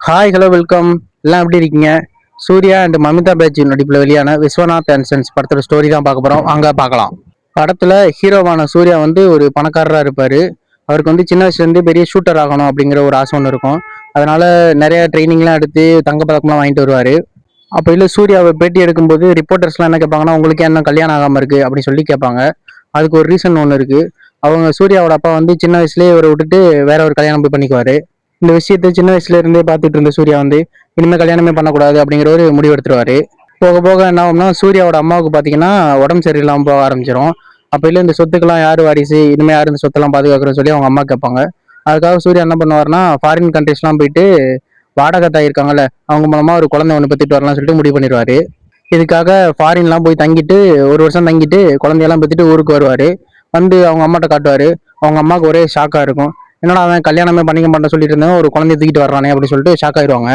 Hi hello welcome. எல்லாம் எப்படி இருக்கீங்க? சூர்யா அண்ட் மமிதா பேஜ் நடிப்பில் வெளியான விஸ்வநாத் அண்ட் சன்ஸ் படத்தோட ஸ்டோரி தான் பார்க்க போகிறோம். அங்கே பார்க்கலாம். படத்தில் ஹீரோவான சூர்யா வந்து ஒரு பணக்காரராக இருப்பார். அவருக்கு வந்து சின்ன வயசுலேருந்து பெரிய ஷூட்டர் ஆகணும் அப்படிங்கிற ஒரு ஆசை ஒன்று இருக்கும். அதனால நிறைய ட்ரைனிங்லாம் எடுத்து தங்கப்பதக்கம்லாம் வாங்கிட்டு வருவார். அப்போ இல்லை சூர்யாவை பேட்டி எடுக்கும்போது ரிப்போர்ட்டர்ஸ்லாம் என்ன கேட்பாங்கன்னா, உங்களுக்கு என்ன கல்யாணம் ஆகாமல் இருக்குது அப்படின்னு சொல்லி கேட்பாங்க. அதுக்கு ஒரு ரீசன் ஒன்று இருக்குது. அவங்க சூர்யாவோட அப்பா வந்து சின்ன வயசுலேயே இவரை விட்டுட்டு வேற ஒரு கல்யாணம் போய் பண்ணிக்குவார். இந்த விஷயத்தை சின்ன வயசுல இருந்தே பார்த்துட்டு இருந்த சூர்யா வந்து இனிமேல் கல்யாணமே பண்ணக்கூடாது அப்படிங்கிற ஒரு முடிவு எடுத்துருவாரு. போக போக என்ன ஆகும்னா சூர்யாவோட அம்மாவுக்கு பார்த்தீங்கன்னா உடம்பு சரியில்லாமல் போக ஆரம்பிச்சிடும். அப்போ இல்லை இந்த சொத்துக்கெல்லாம் யார் வாரிசு, இனிமேல் யார் இந்த சொத்தெல்லாம் பாதுகாக்கிறன்னு சொல்லி அவங்க அம்மா கேட்பாங்க. அதுக்காக சூர்யா என்ன பண்ணுவார்னா ஃபாரின் கண்ட்ரிஸ்லாம் போயிட்டு வாடகை தாய் இருக்காங்கல்ல அவங்க மூலமா ஒரு குழந்தை ஒன்று பெற்றுட்டு வரலாம்னு சொல்லிட்டு முடிவு பண்ணிடுவாரு. இதுக்காக ஃபாரின்லாம் போய் தங்கிட்டு ஒரு வருஷம் தங்கிட்டு குழந்தையெல்லாம் பெற்றுட்டு ஊருக்கு வருவார். வந்து அவங்க அம்மாட்ட காட்டுவார். அவங்க அம்மாவுக்கு ஒரே ஷாக்காக இருக்கும். என்னடா அவன் கல்யாணமே பண்ணிக்க மாட்டேன் சொல்லிட்டு இருந்தேன், ஒரு குழந்தைய தூக்கிட்டு வர்றானே அப்படின்னு சொல்லிட்டு ஷாக் ஆயிடுவாங்க.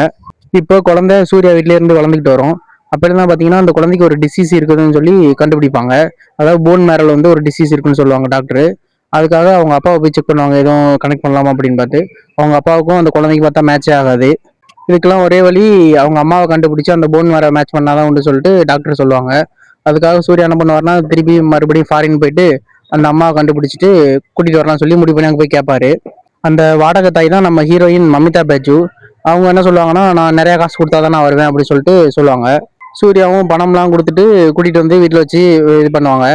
இப்போ குழந்தை சூர்யா வீட்ல இருந்து வளர்ந்துக்கிட்டு வரும். அப்ப இருந்தா பாத்தீங்கன்னா அந்த குழந்தைக்கு ஒரு டிசீஸ் இருக்குதுன்னு சொல்லி கண்டுபிடிப்பாங்க. அதாவது போன் மேரல் வந்து ஒரு டிசீஸ் இருக்குன்னு சொல்லுவாங்க டாக்டர். அதுக்காக அவங்க அப்பாவை போய் செக் பண்ணுவாங்க, எதுவும் கனெக்ட் பண்ணலாமா அப்படின்னு பார்த்து. அவங்க அப்பாவுக்கும் அந்த குழந்தைக்கு பார்த்தா மேட்சே ஆகாது. இதுக்கெல்லாம் ஒரே வழி, அவங்க அம்மாவை கண்டுபிடிச்சு அந்த போன் மேர மேட்ச் பண்ணாதான் உண்டு சொல்லிட்டு டாக்டர் சொல்லுவாங்க. அதுக்காக சூர்யா என்ன பண்ணுவார்னா திருப்பி மறுபடியும் ஃபாரின் போயிட்டு அந்த அம்மாவை கண்டுபிடிச்சிட்டு கூட்டிட்டு வரலாம் சொல்லி முடிவு பண்ணி அங்கே போய் கேட்பாரு. அந்த வாடகை தாய் தான் நம்ம ஹீரோயின் மமிதா பேஜு. அவங்க என்ன சொல்லுவாங்கன்னா, நான் நிறைய காசு கொடுத்தா தான் நான் வருவேன் அப்படின்னு சொல்லிட்டு சொல்லுவாங்க. சூர்யாவும் பணம்லாம் கொடுத்துட்டு கூட்டிட்டு வந்து வீட்டில் வச்சு இது பண்ணுவாங்க.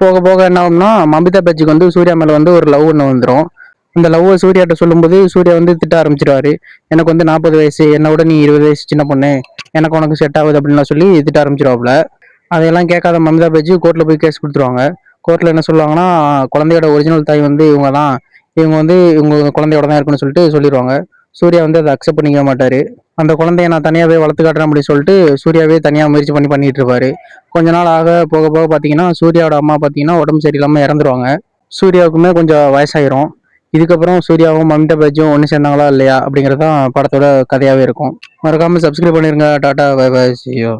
போக போக என்ன ஆகும்னா மமிதா பேஜுக்கு வந்து சூர்யா மேல வந்து ஒரு லவ் ஒன்று வந்துடும். அந்த லவ்வை சூர்யாட்ட சொல்லும்போது சூர்யா வந்து திட்ட ஆரம்பிச்சிருவாரு. எனக்கு வந்து 40 வயசு, என்னை விட நீ 20 வயசு சின்ன பொண்ணு, எனக்கு உனக்கு செட் ஆகுது அப்படின்லாம் சொல்லி திட்ட ஆரம்பிச்சிருவாப்புல. அதையெல்லாம் கேட்காத மமிதா பேஜு கோர்ட்டில் போய் கேஸ் கொடுத்துருவாங்க. கோர்ட்டில் என்ன சொல்லுவாங்கன்னா, குழந்தையோட ஒரிஜினல் தாய் வந்து இவங்க தான், இவங்க வந்து இவங்க குழந்தையோட தான் இருக்குன்னு சொல்லிட்டு சொல்லிடுவாங்க. சூர்யா வந்து அதை அக்செப்ட் பண்ணிக்க மாட்டாரு. அந்த குழந்தைய நான் தனியாவே வளர்த்து காட்டுறேன் அப்படின்னு சொல்லிட்டு சூர்யாவே தனியா முயற்சி பண்ணிட்டு இருப்பாரு. கொஞ்ச நாள் ஆக போக போக பாத்தீங்கன்னா சூர்யாவோட அம்மா பாத்தீங்கன்னா உடம்பு சரியில்லாம இறந்துருவாங்க. சூர்யாவுக்குமே கொஞ்சம் வயசாயிரும். இதுக்கப்புறம் சூர்யாவும் மமிதா பேஜும் ஒன்று சேர்ந்தாங்களா இல்லையா அப்படிங்கறதான் படத்தோட கதையாவே இருக்கும். மறக்காம சப்ஸ்கிரைப் பண்ணிருங்க. Tata bye bye, see you.